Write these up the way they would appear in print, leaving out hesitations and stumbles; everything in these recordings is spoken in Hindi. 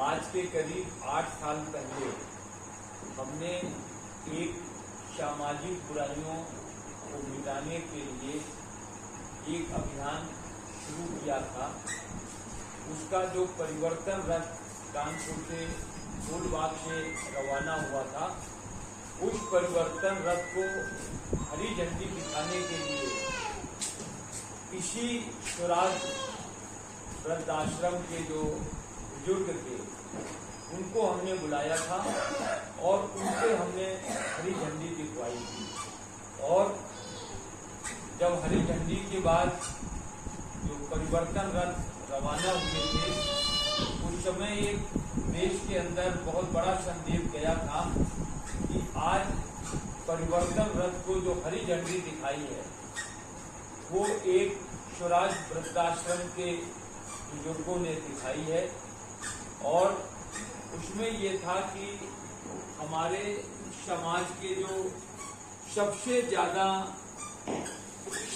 आज के करीब 8 साल पहले हमने एक सामाजिक बुराइयों को मिटाने के लिए एक अभियान शुरू किया था। उसका जो परिवर्तन रथ कानपुर से फूलबाग से रवाना हुआ था, उस परिवर्तन रथ को हरी झंडी दिखाने के लिए इसी स्वराज वृद्धाश्रम के जो बुजुर्ग थे उनको हमने बुलाया था और उनसे हमने हरी झंडी दिखवाई थी। और जब हरी झंडी के बाद जो परिवर्तन रथ रवाना हुए थे, उस समय एक देश के अंदर बहुत बड़ा संदेश गया था कि आज परिवर्तन रथ को जो हरी झंडी दिखाई है वो एक स्वराज वृद्धाश्रम के बुजुर्गों ने दिखाई है। और उसमें ये था कि हमारे समाज के जो सबसे ज्यादा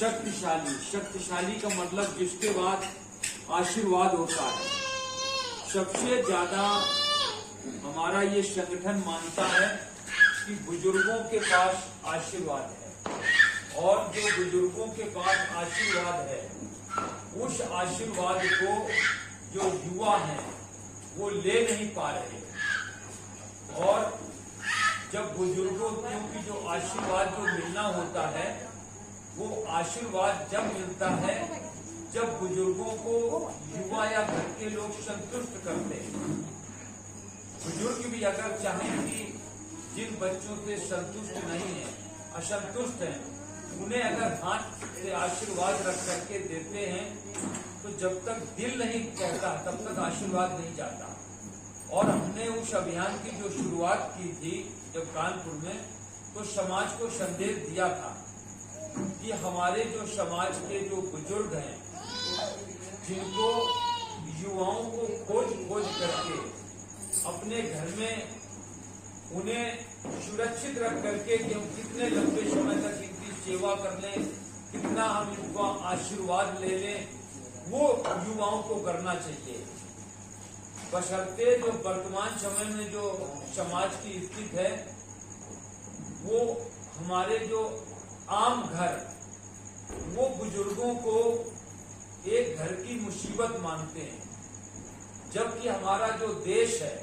शक्तिशाली का मतलब जिसके बाद आशीर्वाद होता है, सबसे ज्यादा हमारा ये संगठन मानता है कि बुजुर्गों के पास आशीर्वाद है। और जो बुजुर्गों के पास आशीर्वाद है, उस आशीर्वाद को जो युवा हैं वो ले नहीं पा रहे। और जब बुजुर्गों की जो आशीर्वाद जो मिलना होता है, वो आशीर्वाद जब मिलता है जब बुजुर्गों को युवा या घर के लोग संतुष्ट करते हैं। बुजुर्ग भी अगर चाहें कि जिन बच्चों से संतुष्ट नहीं है, असंतुष्ट हैं, उन्हें अगर हाथ से आशीर्वाद रख करके देते हैं तो जब तक दिल नहीं कहता तब तक आशीर्वाद नहीं जाता। और हमने उस अभियान की जो शुरुआत की थी जब कानपुर में, तो समाज को संदेश दिया था कि हमारे जो समाज के जो बुजुर्ग हैं, जिनको युवाओं को खोज करके अपने घर में उन्हें सुरक्षित रख करके कि हम कितने लंबे समय तक इनकी सेवा कर लें, कितना हम इनका आशीर्वाद ले लें, वो युवाओं को करना चाहिए। बशर्ते जो वर्तमान समय में जो समाज की स्थिति है, वो हमारे जो आम घर वो बुजुर्गों को एक घर की मुसीबत मानते हैं, जबकि हमारा जो देश है,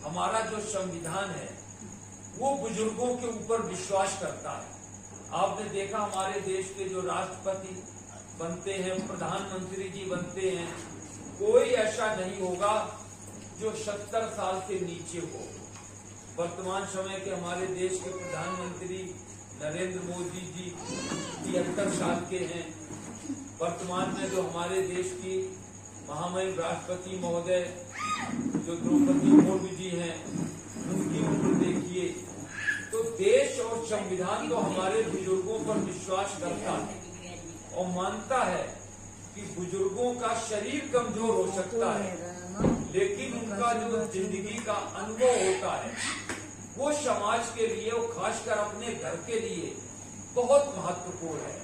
हमारा जो संविधान है, वो बुजुर्गों के ऊपर विश्वास करता है। आपने देखा हमारे देश के जो राष्ट्रपति बनते हैं, प्रधानमंत्री जी बनते हैं, कोई ऐसा नहीं होगा जो 70 साल से नीचे हो। वर्तमान समय के हमारे देश के प्रधानमंत्री नरेंद्र मोदी जी 73 साल के हैं। वर्तमान में जो हमारे देश की महामहिम राष्ट्रपति महोदय जो द्रौपदी मुर्मू जी हैं, उनकी उम्र देखिए। तो देश और संविधान तो हमारे बुजुर्गों पर विश्वास करता है और मानता है कि बुजुर्गों का शरीर कमजोर हो सकता है, लेकिन उनका जो जिंदगी का अनुभव होता है वो समाज के लिए और खासकर अपने घर के लिए बहुत महत्वपूर्ण है।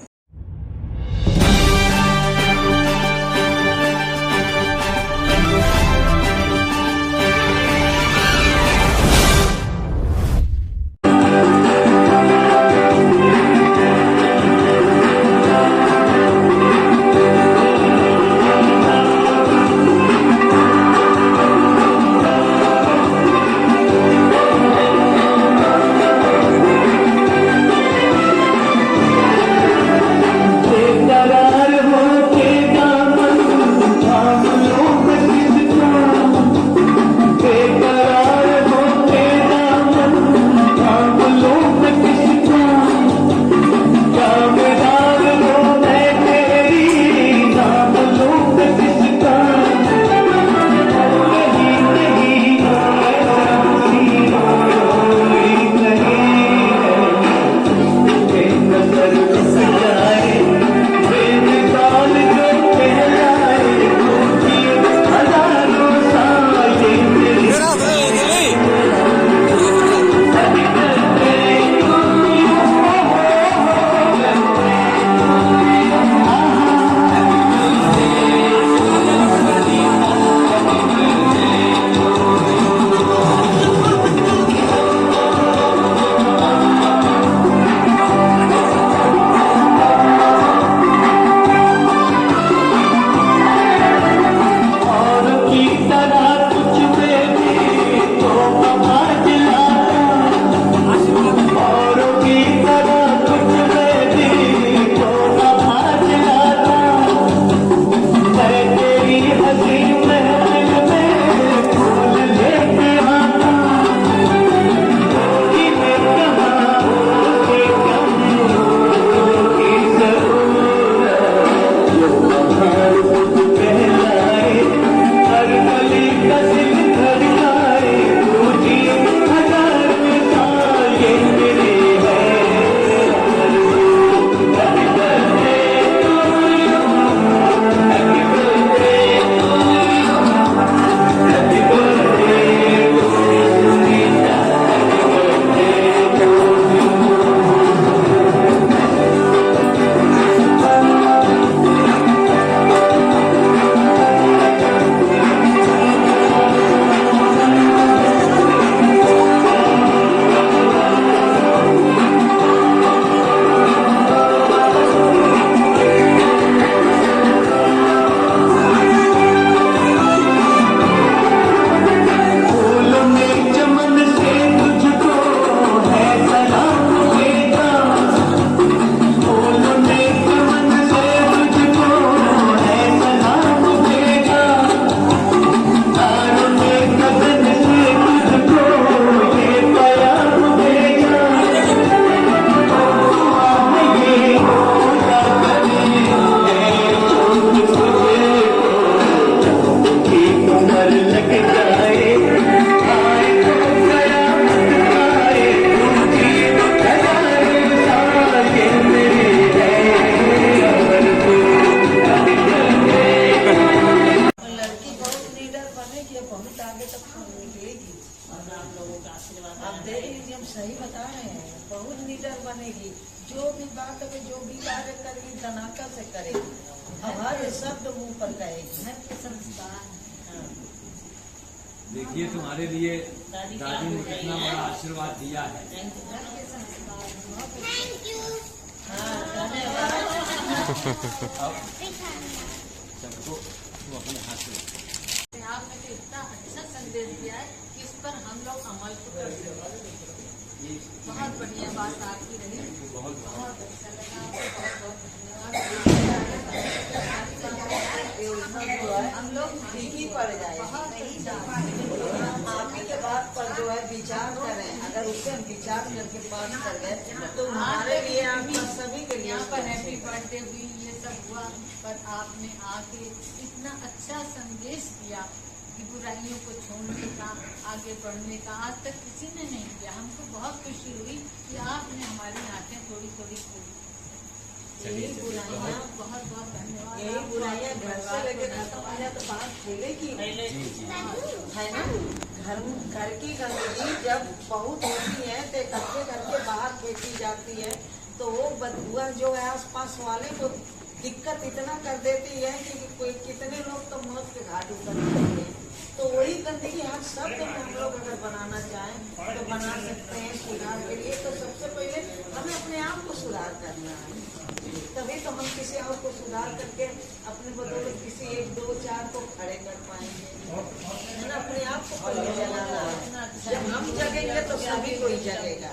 हम लोगों का आशीर्वाद आप देख लीजिए, हम सही बता रहे हैं, बहुत लीडर बनेगी। जो भी बात है, जो भी कार्य करेगी दनाका से करेगी, हमारे शब्द मुंह पर कहेगी। घर के संस्कार। हाँ। देखिए तुम्हारे लिए दादी दादी ने कितना बड़ा आशीर्वाद दिया है। घर के संस्कार बहुत अच्छे। हाँ, धन्यवाद। अब सबको तुम अपने हाथ से आपने तो इतना अच्छा संदेश दिया है कि इस पर हम लोग अमल तो कर सकते। बहुत बढ़िया बात आपकी रही, बहुत बहुत अच्छा लगा, बहुत बहुत धन्यवाद। हम लोग ठीक ही पड़ जाए। बहुत अच्छा। आप ही के बात पर जो है विचार करें, अगर उससे हम विचार करके पास कर गए तो हमारे लिए, आप सभी के लिए यहाँ पर हैप्पी बर्थडे हुई, ये सब हुआ, पर आपने आके इतना अच्छा संदेश दिया कि बुराइयों को छोड़ने का, आगे बढ़ने का आज तक किसी ने नहीं किया। हमको बहुत खुशी हुई कि आपने हमारी आंखें थोड़ी थोड़ी खोली। यही बुराइयाँ, बहुत बहुत धन्यवाद। यही बुराइयाँ घर से लेके खत्म हो जाए तो बात खेलेगी, है ना। घर की गंदगी जब बहुत होती है तो इकट्ठे करके बाहर फेंकी जाती है, तो वो बदबुआ जो है आसपास वाले को दिक्कत इतना कर देती है कि कोई कितने लोग तो मौत के घाट उतर जाते हैं। तो वही गंदगी हर शब्द में हम लोग अगर बनाना चाहें तो बना सकते हैं सुधार के लिए। तो सबसे पहले हमें अपने आप को सुधार करना है, तभी तो हम किसी और को सुधार करके अपने बदौलत किसी 1, 2, 4 को खड़े कर पाएंगे, है ना। अपने आप को पहले जगाना है, जब हम जगेंगे तो सभी कोई जगेगा।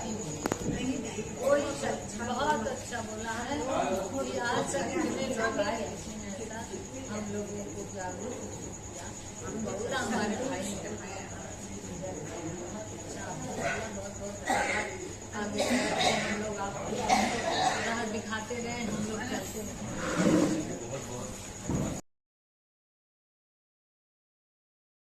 बहुत अच्छा बोला है कि आज तक कितने लोग आए, किसी ने ऐसा हम लोगों को जागरूक किया। हम बहुत हमारे भाई ने करवाया। बहुत अच्छा, बहुत बहुत धन्यवाद। आगे